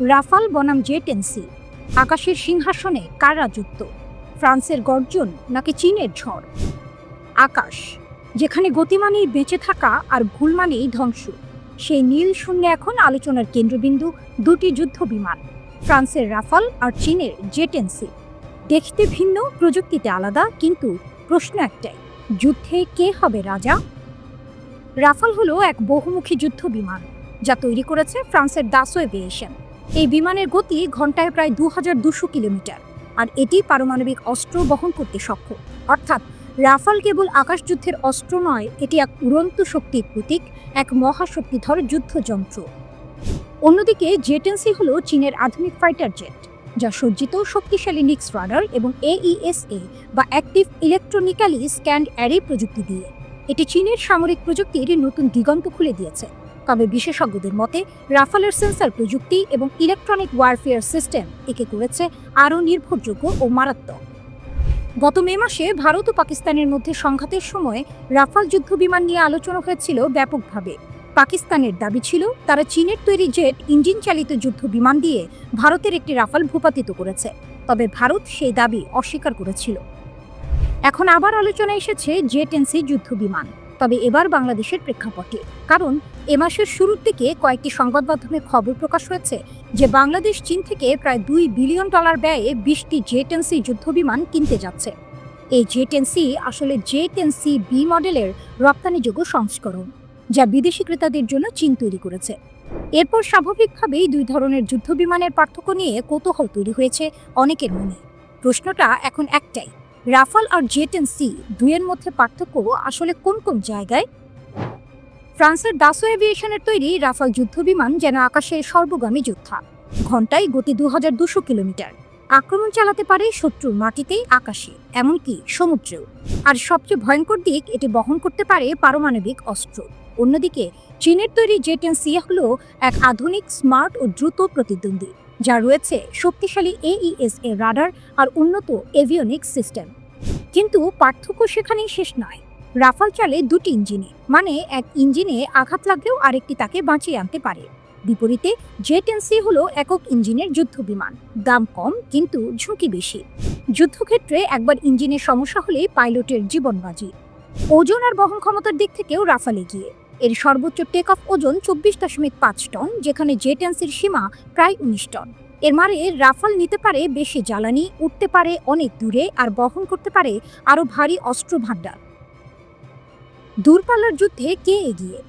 Rafale বনাম jet-NC, আকাশের সিংহাসনে কার রাজত্ব? ফ্রান্সের গর্জন নাকি চীনের ঝড়? আকাশ, যেখানে গতি মানেই বেঁচে থাকা আর ভুল মানেই ধ্বংস, সেই নীল শূন্যে এখন আলোচনার কেন্দ্রবিন্দু দুটি যুদ্ধ বিমান, ফ্রান্সের রাফাল আর চীনের জেট-এনসি। দেখতে ভিন্ন, প্রযুক্তিতে আলাদা, কিন্তু প্রশ্ন একটাই, যুদ্ধে কে হবে রাজা? রাফাল হলো এক বহুমুখী যুদ্ধ বিমান যা তৈরি করেছে ফ্রান্সের দাসো এভিয়েশন। এই বিমানের গতি ঘন্টায় প্রায় 2200 কিলোমিটার, আর এটি পারমাণবিক অস্ত্র বহন করতে সক্ষম। অর্থাৎ রাফাল কেবল আকাশযুদ্ধের অস্ত্র নয়, এটি এক উড়ন্ত শক্তির প্রতীক, এক মহাশক্তিধর যুদ্ধযন্ত্র। অন্যদিকে জেট-এনসি হলো চীনের আধুনিক ফাইটার জেট, যা সজ্জিত শক্তিশালী নিক্স রাডার এবং AESA বা অ্যাক্টিভ ইলেকট্রনিক্যালি স্ক্যান্ড অ্যারে প্রযুক্তি দিয়ে। এটি চীনের সামরিক প্রযুক্তির নতুন দিগন্ত খুলে দিয়েছে। তবে বিশেষজ্ঞদের মতে রাফালের সেন্সর প্রযুক্তি এবং ইলেকট্রনিক ওয়ারফেয়ার সিস্টেম একে করেছে আরও নির্ভরযোগ্য ও মারাত্মক। গত মে মাসে ভারত ও পাকিস্তানের মধ্যে সংঘাতের সময় রাফাল যুদ্ধবিমান নিয়ে আলোচনা হয়েছিল ব্যাপকভাবে। পাকিস্তানের দাবি ছিল তারা চীনের তৈরি জেট ইঞ্জিন চালিত যুদ্ধ বিমান দিয়ে ভারতের একটি রাফাল ভূপাতিত করেছে, তবে ভারত সেই দাবি অস্বীকার করেছিল। এখন আবার আলোচনায় এসেছে জেট-এনসি যুদ্ধ বিমান, তবে এবার বাংলাদেশের প্রেক্ষাপটে। কারণ এ মাসের শুরুর দিকে কয়েকটি সংবাদ মাধ্যমে খবর প্রকাশ হয়েছে যে বাংলাদেশ চীন থেকে প্রায় $2 বিলিয়ন ব্যয়ে 20টি জেট-এনসি যুদ্ধ বিমান কিনতে যাচ্ছে। এই জেট-এনসি আসলে জেট-এনসি বি মডেলের রপ্তানিযোগ্য সংস্করণ, যা বিদেশি ক্রেতাদের জন্য চীন তৈরি করেছে। এরপর স্বাভাবিকভাবেই দুই ধরনের যুদ্ধ বিমানের পার্থক্য নিয়ে কৌতূহল তৈরি হয়েছে অনেকের মনে। প্রশ্নটা এখন একটাই, রাফাল আর জেট-এনসি দুইয়ের মধ্যে পার্থক্য আসলে কোন কোন জায়গায়? ফ্রান্সের দাসো এভিয়েশনের তৈরি রাফাল যুদ্ধ বিমান যেন আকাশের সর্বগামী যোদ্ধা। ঘন্টায় গতি 2200 কিলোমিটার, আক্রমণ চালাতে পারে শত্রুর মাটিতে, আকাশে, এমনকি সমুদ্রেও। আর সবচেয়ে ভয়ঙ্কর দিক, এটি বহন করতে পারে পারমাণবিক অস্ত্র। অন্যদিকে চীনের তৈরি জেট-এনসি হলো এক আধুনিক, স্মার্ট ও দ্রুত প্রতিদ্বন্দ্বী, যা রয়েছে শক্তিশালী AESA রাডার আর উন্নত এভিওনিক্স সিস্টেম। কিন্তু পার্থক্য সেখানেই শেষ নয়। রাফাল চলে দুটি ইঞ্জিনে, মানে এক ইঞ্জিনে আঘাত লাগলেও আরেকটি তাকে বাঁচিয়ে আনতে পারে। বিপরীতে জেট-এনসি হলো একক ইঞ্জিনের যুদ্ধ বিমান, দাম কম কিন্তু ঝুঁকি বেশি। যুদ্ধক্ষেত্রে একবার ইঞ্জিনের সমস্যা হলে পাইলটের জীবন বাজি। ওজন আর বহন ক্ষমতার দিক থেকেও রাফাল এগিয়ে। এর সর্বোচ্চ টেক অফ ওজন 24.5 টন, যেখানে জেট-এনসির সীমা প্রায় 19 টন। এর মানে রাফাল নিতে পারে বেশি জ্বালানি, উঠতে পারে অনেক দূরে, আর বহন করতে পারে আরও ভারী অস্ত্র ভাণ্ডার। দূরপাল্লার যুদ্ধে কে এগিয়ে?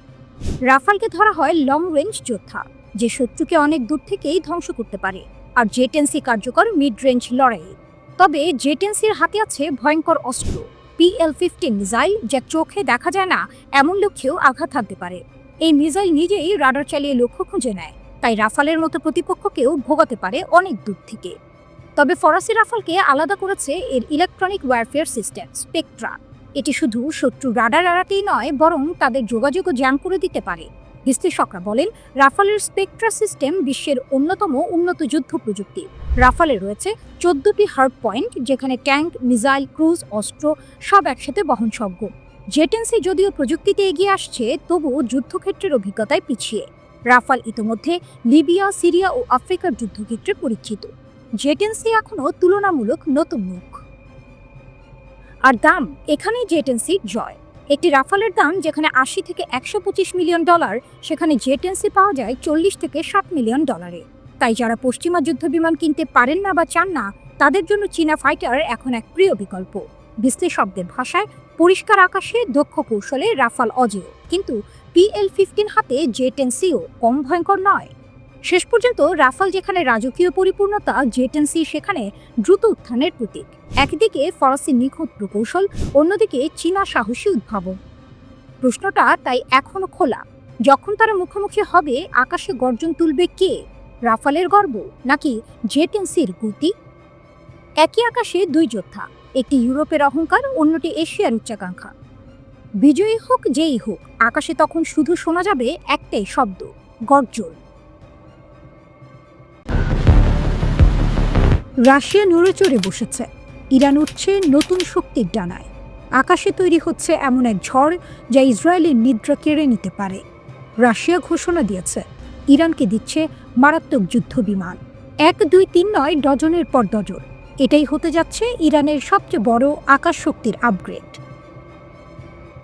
রাফালকে ধরা হয় লং রেঞ্জ যোদ্ধা, যে শত্রুকে অনেক দূর থেকেই ধ্বংস করতে পারে, আর জেট-এনসি কার্যকর মিড রেঞ্জ লড়াইয়ে। তবে জেট-এনসির হাতে আছে ভয়ঙ্কর অস্ত্র, PL-15 মিসাইল, যা চোখে দেখা যায় না এমন লক্ষ্যেও আঘাত হানতে পারে। এই মিসাইল নিজেই রাডার চালিয়ে লক্ষ্য খুঁজে নেয়, তাই রাফালের মতো প্রতিপক্ষকেও ভোগাতে পারে অনেক দূর থেকে। তবে ফরাসি রাফালকে আলাদা করেছে এর ইলেকট্রনিক ওয়ারফেয়ার সিস্টেম স্পেকট্রা। এটি শুধু শত্রু রাডার এড়াতেই নয়, বরং তাদের যোগাযোগও জ্যাম করে দিতে পারে। বিশ্লেষকরা বলেন রাফালের স্পেকট্রা সিস্টেম বিশ্বের অন্যতম উন্নত যুদ্ধ প্রযুক্তি। রাফালে রয়েছে 14টি হার্ড পয়েন্ট, যেখানে ট্যাঙ্ক, মিসাইল, ক্রুজ অস্ত্র সব একসাথে বহনযোগ্য। জেট-এনসি যদিও প্রযুক্তিতে এগিয়ে আসছে, তবুও যুদ্ধক্ষেত্রের অভিজ্ঞতায় পিছিয়ে। রাফাল ইতোমধ্যে লিবিয়া, সিরিয়া ও আফ্রিকার যুদ্ধক্ষেত্রে পরিচিত। জেট-এনসি এখনও তুলনামূলক নতুন মুখ। আর দাম, এখানেই জেট-এনসির জয়। একটি রাফালের দাম যেখানে $80 থেকে $125 মিলিয়ন, সেখানে জেট-এনসি পাওয়া যায় $40 থেকে $60 মিলিয়ন। তাই যারা পশ্চিমা যুদ্ধ বিমান কিনতে পারেন না বা চান না, তাদের জন্য চীনা ফাইটার এখন এক প্রিয় বিকল্প। বিশ্লেষকদের ভাষায়, পরিষ্কার আকাশে দক্ষ কৌশলে রাফাল অজেয়, কিন্তু PL-15 হাতে জেট-এনসিও কম ভয়ঙ্কর নয়। শেষ পর্যন্ত রাফাল যেখানে রাজকীয় পরিপূর্ণতা, জেট-এনসি সেখানে দ্রুত উত্থানের প্রতীক। একদিকে ফরাসি নিখুঁত প্রকৌশল, অন্যদিকে চীনা সাহসী উদ্ভাবন। প্রশ্নটা তাই এখনো খোলা, যখন তারা মুখোমুখি হবে আকাশে গর্জন তুলবে কে? রাফালের গর্ব নাকি জেট-এনসির গতি? একই আকাশে দুই যোদ্ধা, একটি ইউরোপের অহংকার, অন্যটি এশিয়ার উচ্চাকাঙ্ক্ষা। বিজয়ী হোক যেই হোক, আকাশে তখন শুধু শোনা যাবে একটাই শব্দ, গর্জন। রাশিয়া নড়ে চড়ে বসেছে, ইরান উঠছে নতুন শক্তির ডানায়। আকাশে তৈরি হচ্ছে এমন এক ঝড় যা ইসরায়েলের নিদ্রা কেড়ে নিতে পারে। রাশিয়া ঘোষণা দিয়েছে ইরানকে দিচ্ছে মারাত্মক যুদ্ধ বিমান। 1, 2, 3 নয়, ডজনের পর ডজন। এটাই হতে যাচ্ছে ইরানের সবচেয়ে বড় আকাশ শক্তির আপগ্রেড।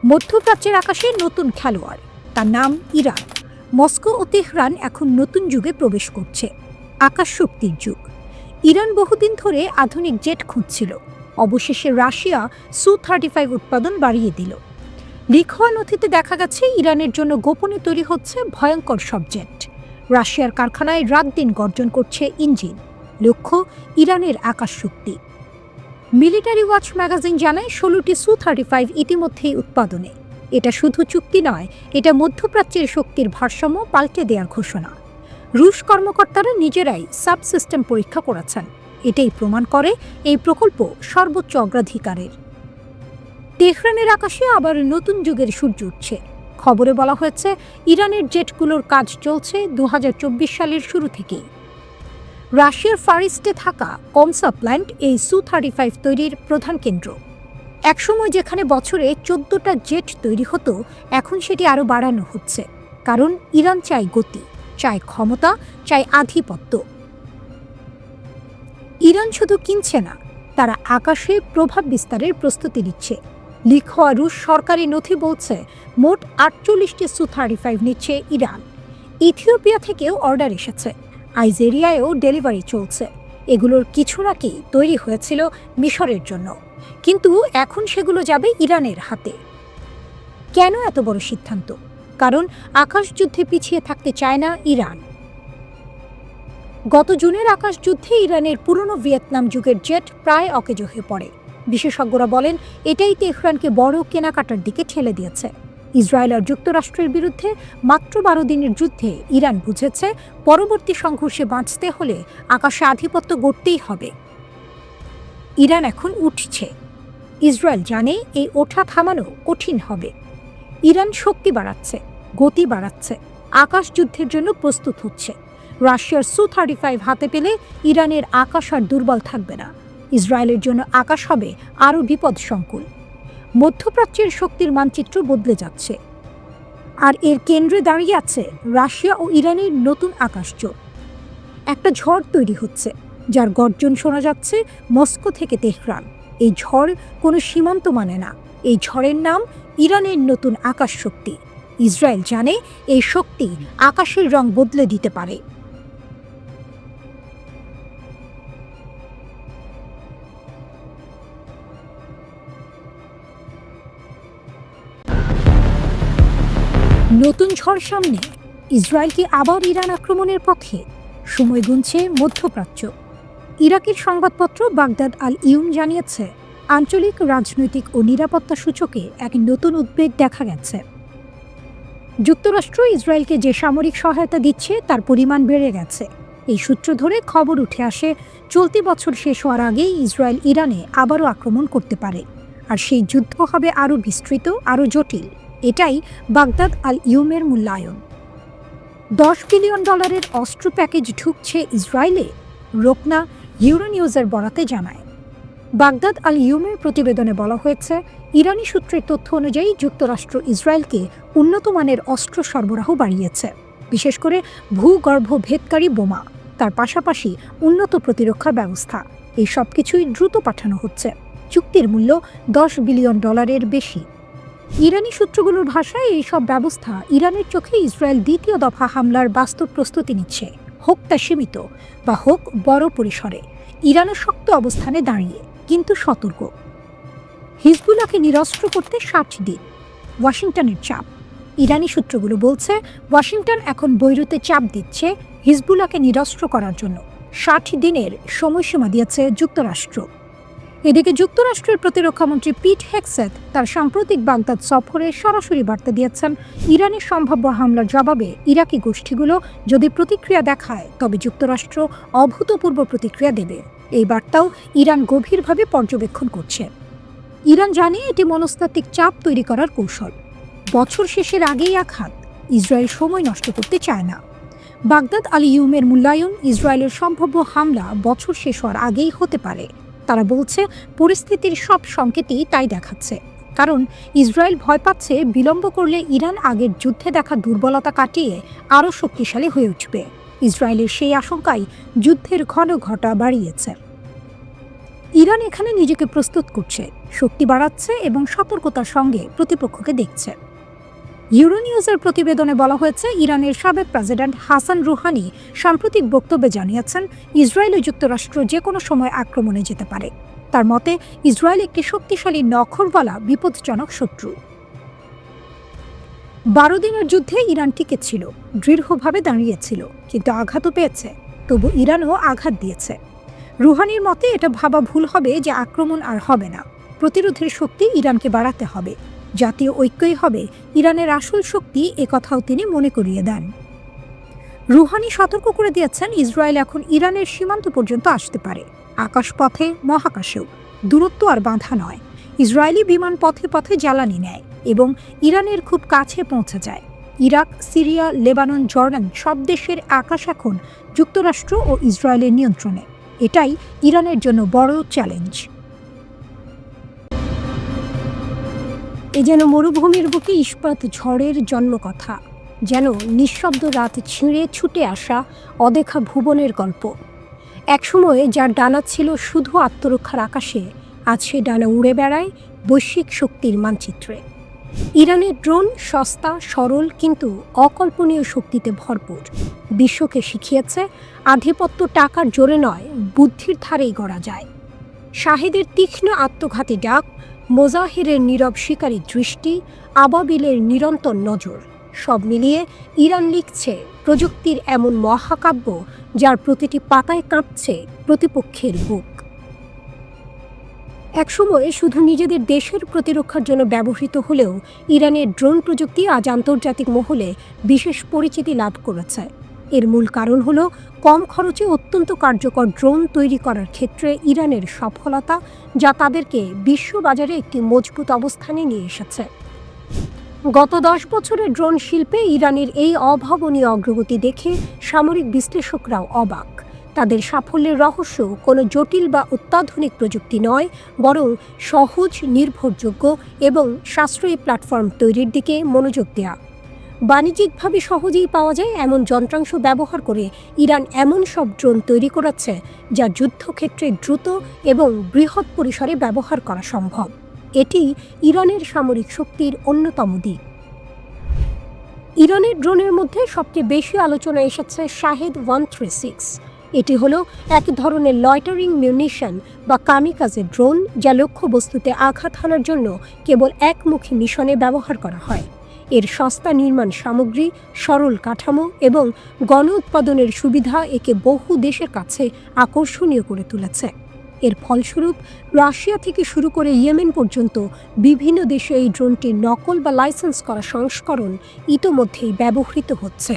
মধ্যপ্রাচ্যের আকাশে নতুন খেলোয়াড়, তার নাম ইরান। মস্কো ও তেহরান এখন নতুন যুগে প্রবেশ করছে, আকাশ শক্তির যুগ। ইরান বহুদিন ধরে আধুনিক জেট খুঁজছিল, অবশেষে রাশিয়া Su-35 উৎপাদন বাড়িয়ে দিল। লিক হওয়া নথিতে দেখা গেছে ইরানের জন্য গোপনে তৈরি হচ্ছে ভয়ঙ্কর সব জেট। রাশিয়ার কারখানায় রাত দিন গর্জন করছে ইঞ্জিন। লক্ষ্য ইরানের আকাশ শক্তি। মিলিটারি ওয়াচ ম্যাগাজিন জানায় 16টি Su-35 ইতিমধ্যেই উৎপাদনে। এটা শুধু চুক্তি নয়, এটা মধ্যপ্রাচ্যের শক্তির ভারসাম্য পাল্টে দেওয়ার ঘোষণা। রুশ কর্মকর্তারা নিজেরাই সাবসিস্টেম পরীক্ষা করেছেন। এটাই প্রমাণ করে এই প্রকল্প সর্বোচ্চ অগ্রাধিকারের। তেহরানের আকাশে আবার নতুন যুগের সূর্য উঠছে। খবরে বলা হয়েছে ইরানের জেটগুলোর কাজ চলছে 2024 সালের শুরু থেকেই। রাশিয়ার ফার ইস্টে থাকা কমসা প্ল্যান্ট এই Su-35 তৈরির প্রধান কেন্দ্র। একসময় যেখানে বছরে 14টা জেট তৈরি হতো, এখন সেটি আরও বাড়ানো হচ্ছে। কারণ ইরান চায় গতি, চায় ক্ষমতা, চায় আধিপত্য। ইরান শুধু কিনছে না, তারা আকাশে প্রভাব বিস্তারের প্রস্তুতি নিচ্ছে। লিক হওয়া রুশ সরকারি নথি বলছে মোট 48টি Su-35 নিচ্ছে ইরান। ইথিওপিয়া থেকেও অর্ডার এসেছে, আইজেরিয়ায়ও ডেলিভারি চলছে। এগুলোর কিছু নাকি তৈরি হয়েছিল মিশরের জন্য, কিন্তু এখন সেগুলো যাবে ইরানের হাতে। কেন এত বড় সিদ্ধান্ত? কারণ আকাশযুদ্ধে পিছিয়ে থাকতে চায় না ইরান। গত জুনের আকাশযুদ্ধে ইরানের পুরনো ভিয়েতনাম যুগের জেট প্রায় অকেজো হয়ে পড়ে। বিশেষজ্ঞরা বলেন এটাই তেহরানকে বড় কেনাকাটার দিকে ঠেলে দিয়েছে। ইসরায়েল আর যুক্তরাষ্ট্রের বিরুদ্ধে মাত্র 12 দিনের যুদ্ধে ইরান বুঝেছে পরবর্তী সংঘর্ষে বাঁচতে হলে আকাশে আধিপত্য গড়তেই হবে। ইরান এখন উঠছে। ইসরায়েল জানে এই ওঠা থামানো কঠিন হবে। ইরান শক্তি বাড়াচ্ছে, গতি বাড়াচ্ছে, আকাশ যুদ্ধের জন্য প্রস্তুত হচ্ছে। রাশিয়ার Su-35 হাতে পেলে ইরানের আকাশ আর দুর্বল থাকবে না। ইসরায়েলের জন্য আকাশ হবে আরও বিপদসংকুল। মধ্যপ্রাচ্যের শক্তির মানচিত্র বদলে যাচ্ছে, আর এর কেন্দ্রে দাঁড়িয়ে আছে রাশিয়া ও ইরানের নতুন আকাশজোট। একটা ঝড় তৈরি হচ্ছে, যার গর্জন শোনা যাচ্ছে মস্কো থেকে তেহরান। এই ঝড় কোনো সীমান্ত মানে না, এই ঝড়ের নাম ইরানের নতুন আকাশ শক্তি। ইসরায়েল জানে এই শক্তি আকাশের রং বদলে দিতে পারে। নতুন ঝড় সামনে, ইসরায়েল কি আবার ইরান আক্রমণের পথে? সময় গুনছে মধ্যপ্রাচ্য। ইরাকের সংবাদপত্র বাগদাদ আল ইউম জানিয়েছে আঞ্চলিক রাজনৈতিক ও নিরাপত্তা সূচকে এক নতুন উদ্বেগ দেখা গেছে। যুক্তরাষ্ট্র ইসরায়েলকে যে সামরিক সহায়তা দিচ্ছে তার পরিমাণ বেড়ে গেছে। এই সূত্র ধরে খবর উঠে আসে চলতি বছর শেষ হওয়ার আগেই ইসরায়েল ইরানে আবারও আক্রমণ করতে পারে, আর সেই যুদ্ধ হবে আরও বিস্তৃত, আরও জটিল। এটাই বাগদাদ আল ইউমের মূল্যায়ন। $10 বিলিয়ন অস্ত্র প্যাকেজ ঢুকছে ইসরায়েলে, রোকনা ইউরোনিউজের বরাতে জানায়। বাগদাদ আল ইউমের প্রতিবেদনে বলা হয়েছে ইরানি সূত্রের তথ্য অনুযায়ী যুক্তরাষ্ট্র ইসরায়েলকে উন্নত মানের অস্ত্র সরবরাহ বাড়িয়েছে, বিশেষ করে ভূগর্ভ ভেদকারী বোমা, তার পাশাপাশি উন্নত প্রতিরক্ষা ব্যবস্থা। এই সব কিছুই দ্রুত পাঠানো হচ্ছে। চুক্তির মূল্য $10 বিলিয়ন বেশি। ইরানি সূত্রগুলোর ভাষায় এই সব ব্যবস্থা ইরানের চোখে ইসরায়েল দ্বিতীয় দফা হামলার বাস্তব প্রস্তুতি নিচ্ছে, হোক তা সীমিত বা হোক বড় পরিসরে। ইরানও শক্ত অবস্থানে দাঁড়িয়ে, কিন্তু সতর্ক। হিজবুল্লাহকে নিরস্ত্র করতে 60 দিন, ওয়াশিংটনের চাপ। ইরানি সূত্রগুলো বলছে ওয়াশিংটন এখন বৈরুতে চাপ দিচ্ছে হিজবুল্লাহকে নিরস্ত্র করার জন্য। 60 দিনের সময়সীমা দিয়েছে যুক্তরাষ্ট্র। এদিকে যুক্তরাষ্ট্রের প্রতিরক্ষামন্ত্রী পিট হেগসেথ তার সাম্প্রতিক বাগদাদ সফরে সরাসরি বার্তা দিয়েছেন ইরানের সম্ভাব্য হামলার জবাবে ইরাকি গোষ্ঠীগুলো যদি প্রতিক্রিয়া দেখায় তবে যুক্তরাষ্ট্র অভূতপূর্ব প্রতিক্রিয়া দেবে। এই বার্তাও ইরান গভীরভাবে পর্যবেক্ষণ করছে। ইরান জানে এটি মনস্তাত্ত্বিক চাপ তৈরি করার কৌশল। বছর শেষের আগেই আঘাত, ইসরায়েল সময় নষ্ট করতে চায় না। বাগদাদ আল ইউমের মূল্যায়ন, ইসরায়েলের সম্ভাব্য হামলা বছর শেষ হওয়ার আগেই হতে পারে। তারা বলছে পরিস্থিতির সব সংকেতই তাই দেখাচ্ছে। কারণ ইসরায়েল ভয় পাচ্ছে বিলম্ব করলে ইরান আগের যুদ্ধে দেখা দুর্বলতা কাটিয়ে আরও শক্তিশালী হয়ে উঠবে। ইসরায়েলের সেই আশঙ্কাই যুদ্ধের ঘটা বাড়িয়েছে। ইরান এখানে নিজেকে প্রস্তুত করছে, শক্তি বাড়াচ্ছে এবং সতর্কতার সঙ্গে প্রতিপক্ষকে দেখছে। ইউরোনিউজের প্রতিবেদনে বলা হয়েছে, ইরানের সাবেক প্রেসিডেন্ট হাসান রুহানি সাম্প্রতিক বক্তব্যে জানিয়েছেন ইসরায়েল ও যুক্তরাষ্ট্র যে কোনো সময় আক্রমণে যেতে পারে। তার মতে, ইসরায়েল একটি শক্তিশালী নখরওয়ালা বিপজ্জনক শত্রু। 12 দিনের যুদ্ধে ইরান টিকে ছিল, দৃঢ়ভাবে দাঁড়িয়েছিল, কিন্তু আঘাতও পেয়েছে। তবু ইরানও আঘাত দিয়েছে। রুহানির মতে এটা ভাবা ভুল হবে যে আক্রমণ আর হবে না। প্রতিরোধের শক্তি ইরানকে বাড়াতে হবে। জাতীয় ঐক্যই হবে ইরানের আসল শক্তি, একথাও তিনি মনে করিয়ে দেন। রুহানি সতর্ক করে দিয়েছেন, ইসরায়েল এখন ইরানের সীমান্ত পর্যন্ত আসতে পারে, আকাশপথে, মহাকাশেও। দূরত্ব আর বাঁধা নয়। ইসরায়েলি বিমান পথে পথে জ্বালানি নেয় এবং ইরানের খুব কাছে পৌঁছে যায়। ইরাক, সিরিয়া, লেবানন, জর্ডান সব দেশের আকাশ এখন যুক্তরাষ্ট্র ও ইসরায়েলের নিয়ন্ত্রণে। এটাই ইরানের জন্য বড় চ্যালেঞ্জ। এ যেন মরুভূমির বুকে ইস্পাত ঝড়ের জন্মকথা, যেন নিঃশব্দ রাত ছিঁড়ে ছুটে আসা অদেখা ভুবনের গল্প। একসময়ে যার ডানা ছিল শুধু আত্মরক্ষার আকাশে, আজ সে ডানা উড়ে বেড়ায় বৈশ্বিক শক্তির মানচিত্রে। ইরানের ড্রোন সস্তা, সরল, কিন্তু অকল্পনীয় শক্তিতে ভরপুর। বিশ্বকে শিখিয়েছে আধিপত্য টাকার জোরে নয়, বুদ্ধির ধারেই গড়া যায়। শাহেদের তীক্ষ্ণ আত্মঘাতী ডাক, মোজাহিরের নীরব শিকারী দৃষ্টি, আবাবিলের নিরন্তর নজর, সব মিলিয়ে ইরান লিখছে প্রযুক্তির এমন মহাকাব্য যার প্রতিটি পাতায় কাঁপছে প্রতিপক্ষের বুক। একসময় শুধু নিজেদের দেশের প্রতিরক্ষার জন্য ব্যবহৃত হলেও ইরানের ড্রোন প্রযুক্তি আজ আন্তর্জাতিক মহলে বিশেষ পরিচিতি লাভ করেছে। এর মূল কারণ হলো কম খরচে অত্যন্ত কার্যকর ড্রোন তৈরি করার ক্ষেত্রে ইরানের সফলতা, যা তাদেরকে বিশ্ববাজারে একটি মজবুত অবস্থানে নিয়ে এসেছে। গত 10 বছরের ড্রোন শিল্পে ইরানের এই অভাবনীয় অগ্রগতি দেখে সামরিক বিশ্লেষকরাও অবাক। তাদের সাফল্যের রহস্য কোনো জটিল বা অত্যাধুনিক প্রযুক্তি নয়, বরং সহজ, নির্ভরযোগ্য এবং সাশ্রয়ী প্ল্যাটফর্ম তৈরির দিকে মনোযোগ দেওয়া। বাণিজ্যিকভাবে সহজেই পাওয়া যায় এমন যন্ত্রাংশ ব্যবহার করে ইরান এমন সব ড্রোন তৈরি করেছে যা যুদ্ধক্ষেত্রে দ্রুত এবং বৃহৎ পরিসরে ব্যবহার করা সম্ভব। এটি ইরানের সামরিক শক্তির অন্যতম দিক। ইরানের ড্রোনের মধ্যে সবচেয়ে বেশি আলোচনা এসেছে শাহেদ 136। এটি হলো এক ধরনের লয়টারিং মিউনিশন বা কামিকাজে ড্রোন, যা লক্ষ্যবস্তুতে আঘাত হানার জন্য কেবল একমুখী মিশনে ব্যবহার করা হয়। এর সস্তা নির্মাণ সামগ্রী, সরল কাঠামো এবং গণ উৎপাদনের সুবিধা একে বহু দেশের কাছে আকর্ষণীয় করে তুলেছে। এর ফলস্বরূপ রাশিয়া থেকে শুরু করে ইয়েমেন পর্যন্ত বিভিন্ন দেশে এই ড্রোনটির নকল বা লাইসেন্স করা সংস্করণ ইতোমধ্যেই ব্যবহৃত হচ্ছে।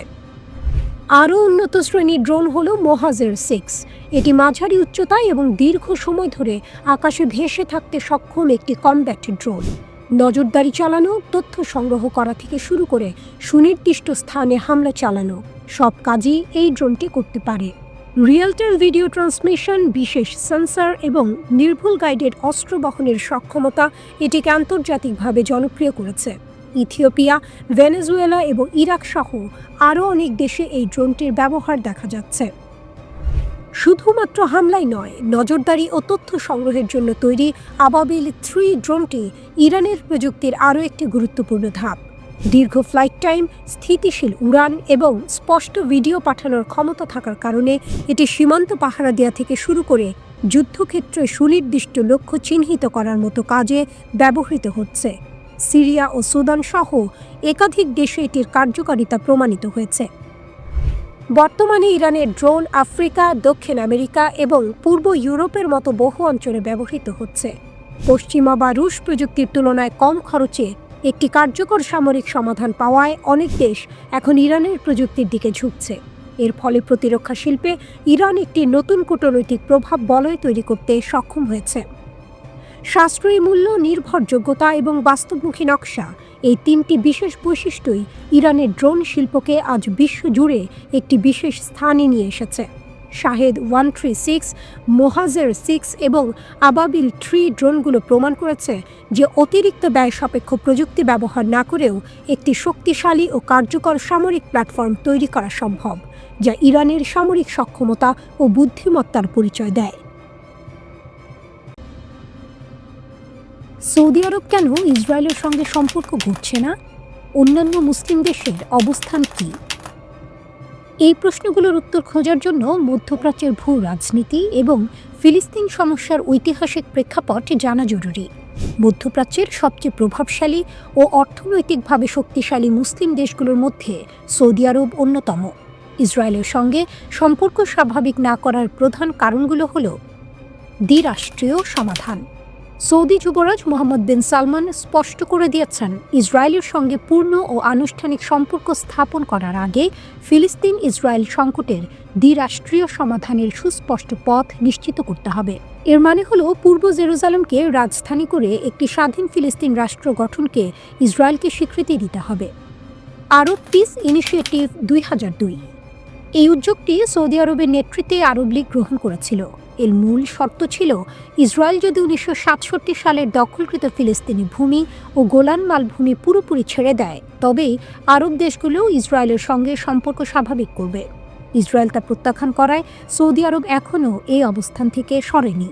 আরও উন্নত শ্রেণীর ড্রোন হল মোহাজের 6। এটি মাঝারি উচ্চতায় এবং দীর্ঘ সময় ধরে আকাশে ভেসে থাকতে সক্ষম একটি কমব্যাট ড্রোন। নজরদারি চালানো, তথ্য সংগ্রহ করা থেকে শুরু করে সুনির্দিষ্ট স্থানে হামলা চালানো, সব কাজই এই ড্রোনটি করতে পারে। রিয়েল টাইম ভিডিও ট্রান্সমিশন, বিশেষ সেন্সর এবং নির্ভুল গাইডেড অস্ত্র বহনের সক্ষমতা এটিকে আন্তর্জাতিকভাবে জনপ্রিয় করেছে। ইথিওপিয়া, ভেনেজুয়েলা এবং ইরাক সহ আরও অনেক দেশে এই ড্রোনটির ব্যবহার দেখা যাচ্ছে। শুধুমাত্র হামলাই নয়, নজরদারি ও তথ্য সংগ্রহের জন্য তৈরি আবাবিল 3 ড্রোনটি ইরানের প্রযুক্তির আরও একটি গুরুত্বপূর্ণ ধাপ। দীর্ঘ ফ্লাইট টাইম, স্থিতিশীল উড়ান এবং স্পষ্ট ভিডিও পাঠানোর ক্ষমতা থাকার কারণে এটি সীমান্ত পাহারা দেওয়া থেকে শুরু করে যুদ্ধক্ষেত্রে সুনির্দিষ্ট লক্ষ্য চিহ্নিত করার মতো কাজে ব্যবহৃত হচ্ছে। সিরিয়া ও সুদান সহ একাধিক দেশে এটির কার্যকারিতা প্রমাণিত হয়েছে। বর্তমানে ইরানের ড্রোন আফ্রিকা, দক্ষিণ আমেরিকা এবং পূর্ব ইউরোপের মতো বহু অঞ্চলে ব্যবহৃত হচ্ছে। পশ্চিমা বা রুশ প্রযুক্তির তুলনায় কম খরচে একটি কার্যকর সামরিক সমাধান পাওয়ায় অনেক দেশ এখন ইরানের প্রযুক্তির দিকে ঝুঁকছে। এর ফলে প্রতিরক্ষা শিল্পে ইরান একটি নতুন কূটনৈতিক প্রভাব বলয় তৈরি করতে সক্ষম হয়েছে। সাশ্রয়ী মূল্য, নির্ভরযোগ্যতা এবং বাস্তবমুখী নকশা, এই 3টি বিশেষ বৈশিষ্ট্যই ইরানের ড্রোন শিল্পকে আজ বিশ্বজুড়ে একটি বিশেষ স্থানে নিয়ে এসেছে। শাহেদ 136, মোহাজের 6 এবং আবাবিল 3 ড্রোনগুলো প্রমাণ করেছে যে অতিরিক্ত ব্যয় সাপেক্ষ প্রযুক্তি ব্যবহার না করেও একটি শক্তিশালী ও কার্যকর সামরিক প্ল্যাটফর্ম তৈরি করা সম্ভব, যা ইরানের সামরিক সক্ষমতা ও বুদ্ধিমত্তার পরিচয় দেয়। সৌদি আরব কেন ইসরায়েলের সঙ্গে সম্পর্ক গড়ছে না? অন্যান্য মুসলিম দেশের অবস্থান কী? এই প্রশ্নগুলোর উত্তর খোঁজার জন্য মধ্যপ্রাচ্যের ভূ রাজনীতি এবং ফিলিস্তিন সমস্যার ঐতিহাসিক প্রেক্ষাপট জানা জরুরি। মধ্যপ্রাচ্যের সবচেয়ে প্রভাবশালী ও অর্থনৈতিকভাবে শক্তিশালী মুসলিম দেশগুলোর মধ্যে সৌদি আরব অন্যতম। ইসরায়েলের সঙ্গে সম্পর্ক স্বাভাবিক না করার প্রধান কারণগুলো হল দ্বিরাষ্ট্রীয় সমাধান। সৌদি যুবরাজ মোহাম্মদ বিন সালমান স্পষ্ট করে দিয়েছেন, ইসরায়েলের সঙ্গে পূর্ণ ও আনুষ্ঠানিক সম্পর্ক স্থাপন করার আগে ফিলিস্তিন ইসরায়েল সংকটের দ্বিরাষ্ট্রীয় সমাধানের সুস্পষ্ট পথ নিশ্চিত করতে হবে। এর মানে হলো পূর্ব জেরুজালেমকে রাজধানী করে একটি স্বাধীন ফিলিস্তিন রাষ্ট্র গঠনকে ইসরায়েলকে স্বীকৃতি দিতে হবে। আরব পিস ইনিশিয়েটিভ 2002, এই উদ্যোগটি সৌদি আরবের নেতৃত্বে আরব লীগ গ্রহণ করেছিল। এর মূল শর্ত ছিল, ইসরায়েল যদি 1967 সালের দখলকৃত ফিলিস্তিনি ভূমি ও গোলান মালভূমি পুরোপুরি ছেড়ে দেয়, তবেই আরব দেশগুলোও ইসরায়েলের সঙ্গে সম্পর্ক স্বাভাবিক করবে। ইসরায়েল তা প্রত্যাখ্যান করায় সৌদি আরব এখনও এই অবস্থান থেকে সরেনি।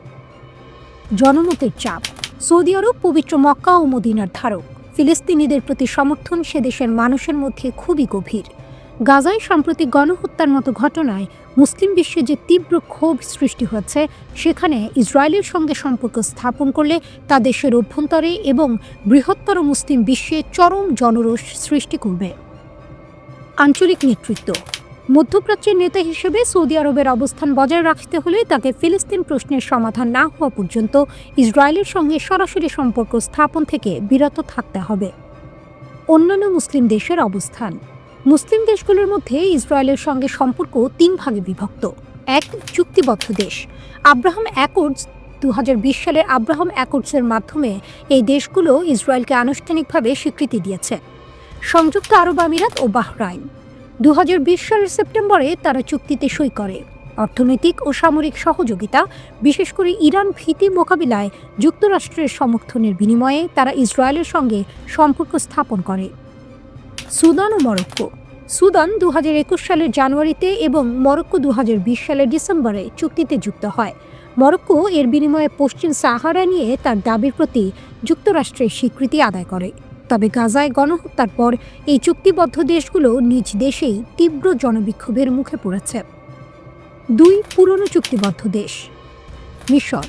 জনমতের চাপ। সৌদি আরব পবিত্র মক্কা ও মদিনার ধারক। ফিলিস্তিনিদের প্রতি সমর্থন সে দেশের মানুষের মধ্যে খুবই গভীর। গাজায় সাম্প্রতিক গণহত্যার মতো ঘটনায় মুসলিম বিশ্বে যে তীব্র ক্ষোভ সৃষ্টি হয়েছে, সেখানে ইসরায়েলের সঙ্গে সম্পর্ক স্থাপন করলে তা দেশের অভ্যন্তরে এবং বৃহত্তর মুসলিম বিশ্বে চরম জনরোষ সৃষ্টি করবে। আঞ্চলিক নেতৃত্ব। মধ্যপ্রাচ্যের নেতা হিসেবে সৌদি আরবের অবস্থান বজায় রাখতে হলে তাকে ফিলিস্তিন প্রশ্নের সমাধান না হওয়া পর্যন্ত ইসরায়েলের সঙ্গে সরাসরি সম্পর্ক স্থাপন থেকে বিরত থাকতে হবে। অন্যান্য মুসলিম দেশের অবস্থান। মুসলিম দেশগুলোর মধ্যে ইসরায়েলের সঙ্গে সম্পর্ক 3 ভাগে বিভক্ত। 1. চুক্তিবদ্ধ দেশ। আব্রাহাম অ্যাকর্ডস 2020 সালের আব্রাহাম অ্যাকর্ডসের মাধ্যমে এই দেশগুলো ইসরায়েলকে আনুষ্ঠানিকভাবে স্বীকৃতি দিয়েছে। সংযুক্ত আরব আমিরাত ও বাহরাইন 2020 সালের সেপ্টেম্বরে তারা চুক্তিতে সই করে। অর্থনৈতিক ও সামরিক সহযোগিতা, বিশেষ করে ইরান ভীতি মোকাবিলায় যুক্তরাষ্ট্রের সমর্থনের বিনিময়ে তারা ইসরায়েলের সঙ্গে সম্পর্ক স্থাপন করে। সুদান ও মরক্কো। সুদান 2021 সালের জানুয়ারিতে এবং মরক্কো 2020 সালের ডিসেম্বরে চুক্তিতে যুক্ত হয়। মরক্কো এর বিনিময়ে পশ্চিম সাহারা নিয়ে তার দাবির প্রতি যুক্তরাষ্ট্রের স্বীকৃতি আদায় করে। তবে গাজায় গণহত্যার পর এই চুক্তিবদ্ধ দেশগুলো নিজ দেশেই তীব্র জনবিক্ষোভের মুখে পড়েছে। 2. পুরনো চুক্তিবদ্ধ দেশ। মিশর।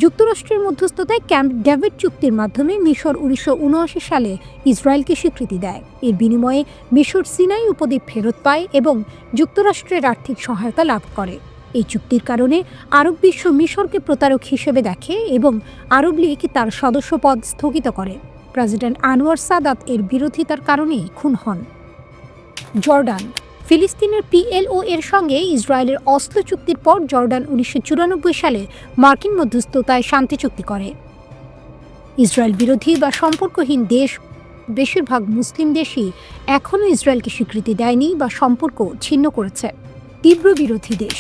যুক্তরাষ্ট্রের মধ্যস্থতায় ক্যাম্প ডেভিড চুক্তির মাধ্যমে মিশর 1979 সালে ইসরায়েলকে স্বীকৃতি দেয়। এর বিনিময়ে মিশর সিনাই উপদ্বীপ ফেরত পায় এবং যুক্তরাষ্ট্রের আর্থিক সহায়তা লাভ করে। এই চুক্তির কারণে আরব বিশ্ব মিশরকে প্রতারক হিসেবে দেখে এবং আরব লীগ তার সদস্যপদ স্থগিত করে। প্রেসিডেন্ট আনোয়ার সাদাত এর বিরোধিতার কারণেই খুন হন। জর্ডান। ফিলিস্তিনের PLO এর সঙ্গে ইসরায়েলের অসলো চুক্তির পর জর্ডান 1994 সালে মার্কিন মধ্যস্থতায় শান্তি চুক্তি করে। ইসরায়েল বিরোধী বা সম্পর্কহীন দেশ বেশিরভাগ মুসলিম দেশই এখনও ইসরায়েলকে স্বীকৃতি দেয়নি বা সম্পর্ক ছিন্ন করেছে। তীব্র বিরোধী দেশ।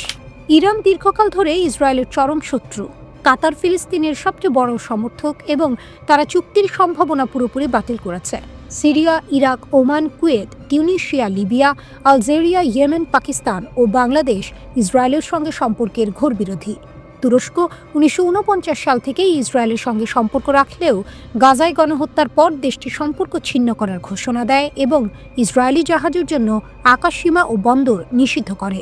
ইরান দীর্ঘকাল ধরে ইসরায়েলের চরম শত্রু। কাতার ফিলিস্তিনের সবচেয়ে বড় সমর্থক এবং তারা চুক্তির সম্ভাবনা পুরোপুরি বাতিল করেছে। Syria, Iraq, Oman, Kuwait, Tunisia, Libya, Algeria, Yemen, Pakistan ও বাংলাদেশ ইসরায়েলের সঙ্গে সম্পর্কের ঘোর বিরোধী। তুরস্ক 1949 সাল থেকেই ইসরায়েলের সঙ্গে সম্পর্ক রাখলেও গাজায় গণহত্যার পর দেশটি সম্পর্ক ছিন্ন করার ঘোষণা দেয় এবং ইসরায়েলি জাহাজের জন্য আকাশসীমা ও বন্দর নিষিদ্ধ করে।